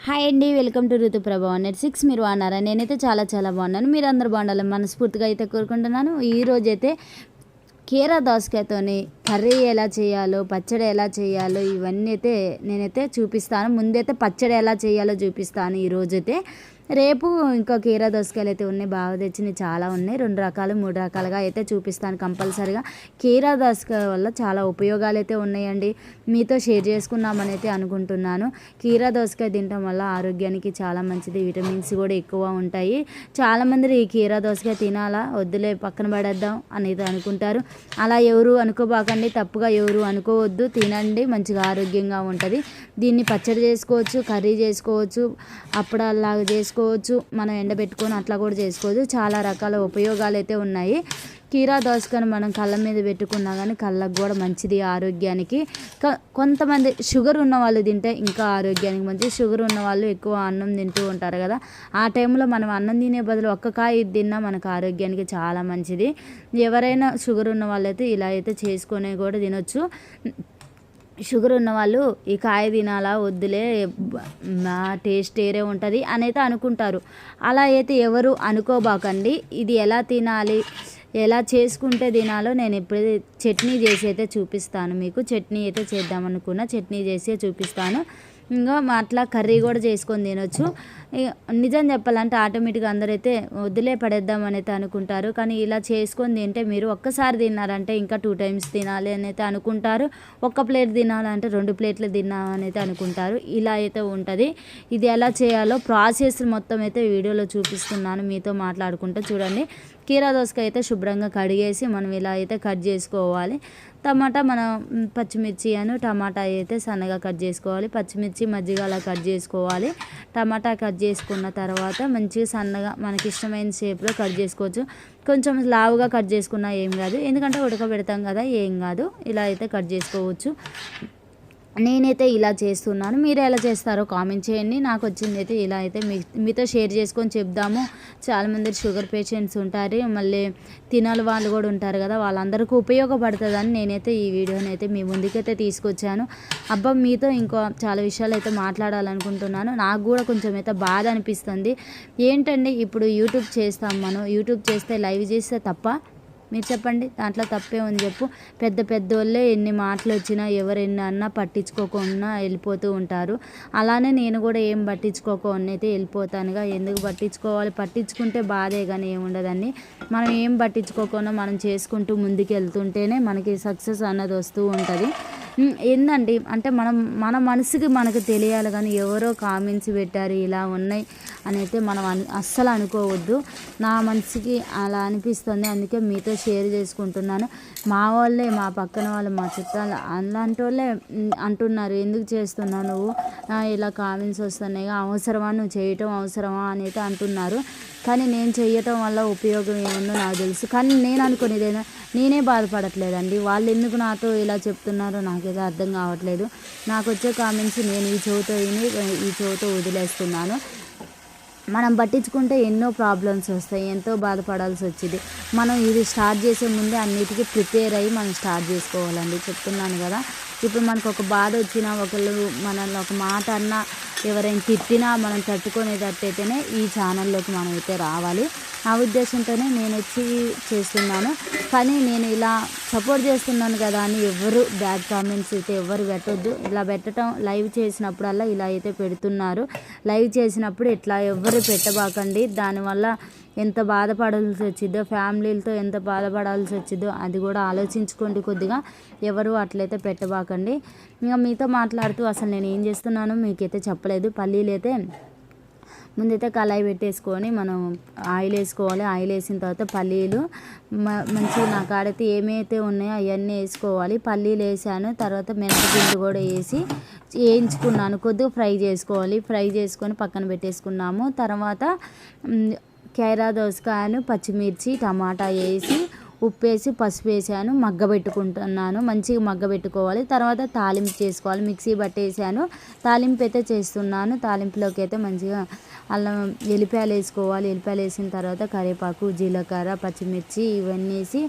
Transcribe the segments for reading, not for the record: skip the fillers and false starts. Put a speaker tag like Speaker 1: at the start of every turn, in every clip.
Speaker 1: Hi అండి, welcome to Ruthuprabha 106. మీరు బాగున్నారా? నేనైతే చాలా చాలా బాగున్నాను. మీరు అందరు బాగుండాలని మనస్ఫూర్తిగా అయితే కోరుకుంటున్నాను. ఈరోజైతే కీరా దోసకాయతోని కర్రీ ఎలా చేయాలో, పచ్చడి ఎలా చేయాలో ఇవన్నీ అయితే నేనైతే చూపిస్తాను. ముందైతే పచ్చడి ఎలా చేయాలో చూపిస్తాను ఈరోజైతే. రేపు ఇంకా కీరా దోసకాయలు అయితే ఉన్నాయి, బాగా తెచ్చినవి చాలా ఉన్నాయి. 2 రకాలు 3 రకాలుగా అయితే చూపిస్తాను కంపల్సరిగా. కీరా దోసకాయ వల్ల చాలా ఉపయోగాలు అయితే ఉన్నాయండి, మీతో షేర్ చేసుకుందామని అయితే అనుకుంటున్నాను. కీరా దోసకాయ తినడం వల్ల ఆరోగ్యానికి చాలా మంచిది, విటమిన్స్ కూడా ఎక్కువ ఉంటాయి. చాలామంది ఈ కీరా దోసకాయ తినాలా, వద్దులే పక్కన పడేద్దాం అనేది అనుకుంటారు. అలా ఎవరు అనుకోబాకండి, తప్పుగా ఎవరు అనుకోవద్దు. తినండి, మంచిగా ఆరోగ్యంగా ఉంటుంది. దీన్ని పచ్చడి చేసుకోవచ్చు, కర్రీ చేసుకోవచ్చు, అప్పడాలాగా చేసుకోవచ్చు, మనం ఎండబెట్టుకొని అట్లా కూడా చేసుకోవచ్చు. చాలా రకాల ఉపయోగాలు అయితే ఉన్నాయి. కీరా దోసకాయని మనం కళ్ళ మీద పెట్టుకున్నా కానీ కళ్ళకు కూడా మంచిది ఆరోగ్యానికి. కొంతమంది షుగర్ ఉన్న వాళ్ళు తింటే ఇంకా ఆరోగ్యానికి మంచిది. షుగర్ ఉన్న వాళ్ళు ఎక్కువ అన్నం తింటూ ఉంటారు కదా, ఆ టైంలో మనం అన్నం తినే బదులు ఒక్క కాయ తిన్నా మనకు ఆరోగ్యానికి చాలా మంచిది. ఎవరైనా షుగర్ ఉన్న వాళ్ళైతే ఇలా అయితే చేసుకొని కూడా తినొచ్చు. షుగర్ ఉన్నవాళ్ళు ఈ కాయ తినాలా, వద్దులే నా టేస్ట్ వేరే ఉంటుంది అని అయితే అనుకుంటారు. అలా అయితే ఎవరు అనుకోబాకండి. ఇది ఎలా తినాలి, ఎలా చేసుకుంటే తినాలో నేను ఇప్పుడు చట్నీ చేసి అయితే చూపిస్తాను మీకు. చట్నీ అయితే చేద్దామనుకున్నా, చట్నీ చేసి చూపిస్తాను. ఇంకా అట్లా కర్రీ కూడా చేసుకొని తినొచ్చు. నిజం చెప్పాలంటే ఆటోమేటిక్గా అందరైతే వదిలే పడేద్దామని అయితే అనుకుంటారు, కానీ ఇలా చేసుకొని తింటే మీరు ఒక్కసారి తిన్నారంటే ఇంకా 2 టైమ్స్ తినాలి అని అయితే అనుకుంటారు. ఒక్క ప్లేట్ తినాలంటే 2 ప్లేట్లు తిన్నామని అయితే అనుకుంటారు. ఇలా అయితే ఉంటుంది. ఇది ఎలా చేయాలో ప్రాసెస్ మొత్తం అయితే వీడియోలో చూపిస్తున్నాను, మీతో మాట్లాడుకుంటూ చూడండి. కీరా దోసకాయ అయితే శుభ్రంగా కడిగేసి మనం ఇలా అయితే కట్ చేసుకోవాలి. టమాటా మనం పచ్చిమిర్చి టమాటా అయితే సన్నగా కట్ చేసుకోవాలి. పచ్చిమిర్చి మజ్జిగ అలా కట్ చేసుకోవాలి. టమాటా కట్ చేసుకున్న తర్వాత మంచిగా సన్నగా మనకి ఇష్టమైన షేప్లో కట్ చేసుకోవచ్చు. కొంచెం లావుగా కట్ చేసుకున్నా ఏం కాదు, ఎందుకంటే ఉడకబెడతాం కదా, ఏం కాదు. ఇలా అయితే కట్ చేసుకోవచ్చు. నేనైతే ఇలా చేస్తున్నాను, మీరు ఎలా చేస్తారో కామెంట్ చేయండి. నాకు వచ్చింది అయితే ఇలా అయితే మీతో షేర్ చేసుకొని చెప్దాము. చాలామంది షుగర్ పేషెంట్స్ ఉంటారు, మళ్ళీ తినాలి వాళ్ళు కూడా ఉంటారు కదా, వాళ్ళందరికీ ఉపయోగపడుతుందని నేనైతే ఈ వీడియోని అయితే మీ ముందుకైతే తీసుకొచ్చాను. అబ్బా, మీతో ఇంకో చాలా విషయాలు అయితే మాట్లాడాలనుకుంటున్నాను. నాకు కూడా కొంచెం అయితే బాధ అనిపిస్తుంది. ఏంటండి, ఇప్పుడు యూట్యూబ్ చేస్తాం, మనం యూట్యూబ్ చేస్తే లైవ్ చేస్తే తప్ప? మీరు చెప్పండి, దాంట్లో తప్పే ఉంది చెప్పు. పెద్ద పెద్దోళ్ళే ఎన్ని మాటలు వచ్చినా ఎవరు ఎన్ని అన్నా పట్టించుకోకుండా వెళ్ళిపోతూ ఉంటారు. అలానే నేను కూడా ఏం పట్టించుకోకుండా అయితే వెళ్ళిపోతానుగా. ఎందుకు పట్టించుకోవాలి? పట్టించుకుంటే బాధే కానీ ఏముండదండి. మనం ఏం పట్టించుకోకుండా మనం చేసుకుంటూ ముందుకు వెళ్తుంటేనే మనకి సక్సెస్ అన్నది వస్తూ ఉంటుంది. ఏందండి అంటే మన మనసుకి మనకు తెలియాలి, కానీ ఎవరో కామెంట్స్ పెట్టారు ఇలా ఉన్నాయి అని అయితే మనం అస్సలు అనుకోవద్దు. నా మనసుకి అలా అనిపిస్తుంది, అందుకే మీతో షేర్ చేసుకుంటున్నాను. మా వాళ్ళే, మా పక్కన వాళ్ళు, మా చుట్టాలు అలాంటి వాళ్ళే అంటున్నారు, ఎందుకు చేస్తున్నావు నువ్వు, ఇలా కామెంట్స్ వస్తున్నాయి, అవసరమా, నువ్వు చేయటం అవసరమా అని అయితే అంటున్నారు. కానీ నేను చేయటం వల్ల ఉపయోగం ఏముందో నాకు తెలుసు. కానీ నేను అనుకునేదేనా, నేనే బాధపడట్లేదండి. వాళ్ళు ఎందుకు నాతో ఇలా చెప్తున్నారో నాకైతే అర్థం కావట్లేదు. నాకు వచ్చే కామెంట్స్ నేను ఈ చెవితో విని ఈ చెవితో వదిలేస్తున్నాను. మనం పట్టించుకుంటే ఎన్నో ప్రాబ్లమ్స్ వస్తాయి, ఎంతో బాధపడాల్సి వచ్చింది. మనం ఇది స్టార్ట్ చేసే ముందే అన్నిటికీ ప్రిపేర్ అయ్యి మనం స్టార్ట్ చేసుకోవాలండి, చెప్తున్నాను కదా. ఇప్పుడు మనకు ఒక బాధ వచ్చినా, ఒకళ్ళు మనల్ని ఒక మాట అన్నా, ఎవరైనా తిట్టినా మనం తట్టుకునేటట్టయితేనే ఈ ఛానల్లోకి మనం అయితే రావాలి. ఆ ఉద్దేశంతోనే నేను వచ్చి చేస్తున్నాను. కానీ నేను ఇలా సపోర్ట్ చేస్తున్నాను కదా అని ఎవరు బ్యాడ్ కామెంట్స్ అయితే ఎవరు పెట్టొద్దు. ఇలా పెట్టడం లైవ్ చేసినప్పుడల్లా ఇలా అయితే పెడుతున్నారు. లైవ్ చేసినప్పుడు ఇట్లా ఎవరు పెట్టబాకండి. దానివల్ల ఎంత బాధపడాల్సి వచ్చిందో, ఫ్యామిలీలతో ఎంత బాధపడాల్సి వచ్చిందో అది కూడా ఆలోచించుకోండి కొద్దిగా. ఎవరు అట్లయితే పెట్టబాకండి. ఇంకా మీతో మాట్లాడుతూ అసలు నేను ఏం చేస్తున్నానో మీకైతే చెప్పలేదు. పల్లీలు అయితే ముందైతే కళాయి పెట్టేసుకొని మనం ఆయిల్ వేసుకోవాలి. ఆయిల్ వేసిన తర్వాత పల్లీలు మంచిగా నా కాడైతే ఏమైతే ఉన్నాయో అవన్నీ వేసుకోవాలి. పల్లీలు వేసాను, తర్వాత మినపగుండు కూడా వేసి వేయించుకున్నాను. కొద్దిగా ఫ్రై చేసుకోవాలి. ఫ్రై చేసుకొని పక్కన పెట్టేసుకున్నాము. తర్వాత కీరా దోసకాయను, పచ్చిమిర్చి, టమాటా వేసి ఉప్పు వేసి పసుపు వేసాను, మగ్గబెట్టుకుంటున్నాను. మంచిగా మగ్గబెట్టుకోవాలి. తర్వాత తాలింపు చేసుకోవాలి. మిక్సీ పట్టేసాను, తాలింపు అయితే చేస్తున్నాను. తాలింపులోకి అయితే మంచిగా అల్లం ఎల్లిపాయలు వేసుకోవాలి. ఎల్లిపాయలు వేసిన తర్వాత కరివేపాకు, జీలకర్ర, పచ్చిమిర్చి ఇవన్నీ వేసి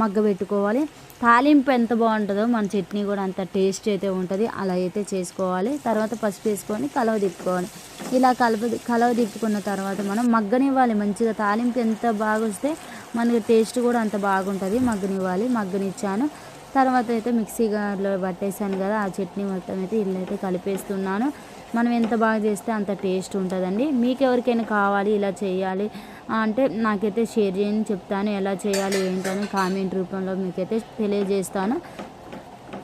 Speaker 1: మగ్గబెట్టుకోవాలి. తాలింపు ఎంత బాగుంటుందో మన చట్నీ కూడా అంత టేస్ట్ అయితే ఉంటుంది. అలా అయితే చేసుకోవాలి. తర్వాత పసుపు వేసుకొని కలవ తిప్పుకోవాలి. ఇలా కలవ తిప్పుకున్న తర్వాత మనం మగ్గనివ్వాలి మంచిగా. తాలింపు ఎంత బాగా వస్తే మనకి టేస్ట్ కూడా అంత బాగుంటుంది. మగ్గనివ్వాలి. మగ్గనిచ్చాను. తర్వాత అయితే మిక్సీలో పట్టేసాను కదా, ఆ చట్నీ మొత్తం అయితే ఇల్లైతే కలిపేస్తున్నాను. మనం ఎంత బాగా చేస్తే అంత టేస్ట్ ఉంటుందండి. మీకు ఎవరికైనా కావాలి ఇలా చేయాలి అంటే నాకైతే షేర్ చేయని చెప్తాను. ఎలా చేయాలి ఏంటని కామెంట్ రూపంలో మీకైతే తెలియజేస్తాను.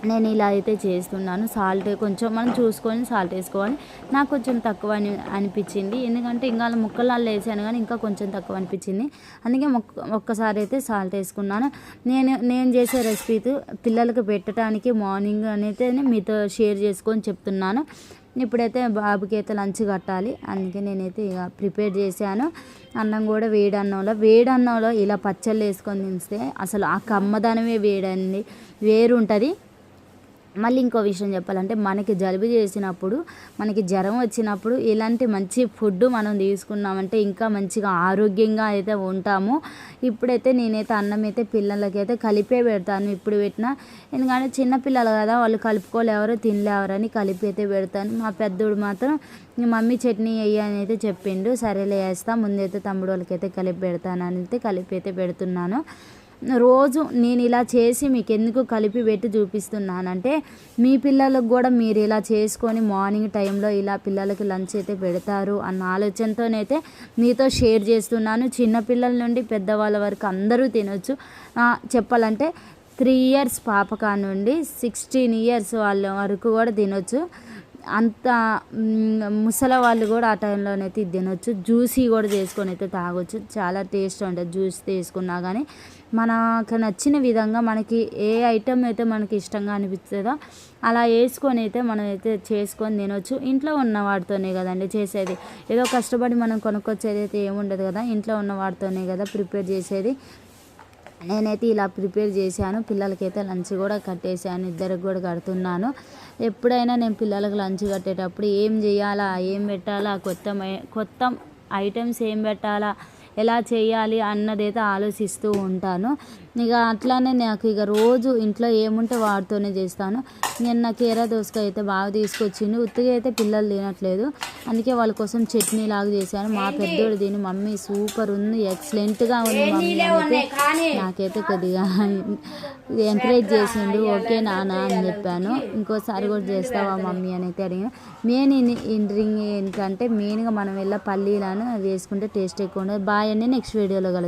Speaker 1: నేను ఇలా అయితే చేస్తున్నాను. సాల్ట్ కొంచెం మనం చూసుకొని సాల్ట్ వేసుకోవాలి. నాకు కొంచెం తక్కువ అనిపించింది, ఎందుకంటే ఇంకా ముక్కలలో వేసాను కానీ ఇంకా కొంచెం తక్కువ అనిపించింది. అందుకే ఒక్కసారి అయితే సాల్ట్ వేసుకున్నాను. నేను చేసే రెసిపీ పిల్లలకు పెట్టడానికి మార్నింగ్ అనేది మీతో షేర్ చేసుకొని చెప్తున్నాను. ఇప్పుడైతే బాబుకి అయితే లంచ్ కట్టాలి, అందుకే నేనైతే ఇక ప్రిపేర్ చేశాను. అన్నం కూడా వేడి అన్నంలో ఇలా పచ్చళ్ళు వేసుకొని తింటే అసలు ఆ కమ్మదనమే వేరు ఉంటుంది. మళ్ళీ ఇంకో విషయం చెప్పాలంటే మనకి జలుబు చేసినప్పుడు, మనకి జ్వరం వచ్చినప్పుడు ఇలాంటి మంచి ఫుడ్ మనం తీసుకున్నామంటే ఇంకా మంచిగా ఆరోగ్యంగా అయితే ఉంటాము. ఇప్పుడైతే నేనైతే అన్నం అయితే పిల్లలకైతే కలిపే పెడతాను. ఇప్పుడు పెట్టినా ఎందుకంటే చిన్నపిల్లలు కదా, వాళ్ళు కలుపుకోలేవరు తినలేవరని కలిపి అయితే పెడతాను. మా పెద్దోడు మాత్రం మమ్మీ చట్నీ వేయి అని అయితే చెప్పిండు. సరేలే వేస్తా, ముందైతే తమ్ముడు వాళ్ళకైతే కలిపి పెడతాను అని అయితే కలిపి అయితే పెడుతున్నాను. రోజు నేను ఇలా చేసి మీకు ఎందుకు కలిపి పెట్టి చూపిస్తున్నానంటే మీ పిల్లలకు కూడా మీరు ఇలా చేసుకొని మార్నింగ్ టైంలో ఇలా పిల్లలకి లంచ్ అయితే పెడతారు అన్న ఆలోచనతోనైతే మీతో షేర్ చేస్తున్నాను. చిన్నపిల్లల నుండి పెద్దవాళ్ళ వరకు అందరూ తినొచ్చు. చెప్పాలంటే 3 ఇయర్స్ పాప నుండి 16 ఇయర్స్ వాళ్ళ వరకు కూడా తినొచ్చు. అంత ముసలి వాళ్ళు కూడా ఆ టైంలోనైతే ఇది తినొచ్చు. జ్యూసీ కూడా చేసుకొని అయితే తాగొచ్చు. చాలా టేస్ట్ ఉంటుంది జ్యూస్ తీసుకున్నా కానీ. మనకు నచ్చిన విధంగా మనకి ఏ ఐటెం అయితే మనకి ఇష్టంగా అనిపిస్తుందో అలా వేసుకొని అయితే మనం అయితే చేసుకొని తినొచ్చు. ఇంట్లో ఉన్న వాటితోనే కదండి చేసేది. ఏదో కష్టపడి మనం కొనుక్కొచ్చేది అయితే ఏముండదు కదా, ఇంట్లో ఉన్న వాటితోనే కదా ప్రిపేర్ చేసేది. నేనైతే ఇలా ప్రిపేర్ చేశాను. పిల్లలకైతే లంచ్ కూడా కట్టేసాను, ఇద్దరికి కూడా కడుతున్నాను. ఎప్పుడైనా నేను పిల్లలకు లంచ్ కట్టేటప్పుడు ఏం చేయాలా, ఏం పెట్టాలా, కొత్త ఐటమ్స్ ఏం పెట్టాలా, ఎలా చేయాలి అన్నదైతే ఆలోచిస్తూ ఉంటాను. ఇక అట్లానే నాకు ఇక రోజు ఇంట్లో ఏముంటే వాటితోనే చేస్తాను. నిన్న కీరా దోసకాయ అయితే బాగా తీసుకొచ్చిండు. ఉత్తిగా అయితే పిల్లలు తినట్లేదు, అందుకే వాళ్ళ కోసం చట్నీ లాగా చేశాను. మా పెద్దోడు దీని మమ్మీ సూపర్ ఉంది, ఎక్సలెంట్గా ఉంది మమ్మీ అయితే నాకైతే కొద్దిగా ఎంకరేజ్ చేసిండు. ఓకే నాన్న అని చెప్పాను. ఇంకోసారి కూడా చేస్తావా మమ్మీ అని అయితే అడిగాను. మెయిన్గా ఏంటంటే మనం పల్లీలను వేసుకుంటే టేస్ట్ ఎక్కువ ఉండదు. బాయ్ అండి, నెక్స్ట్ వీడియోలో కలుద్దాం.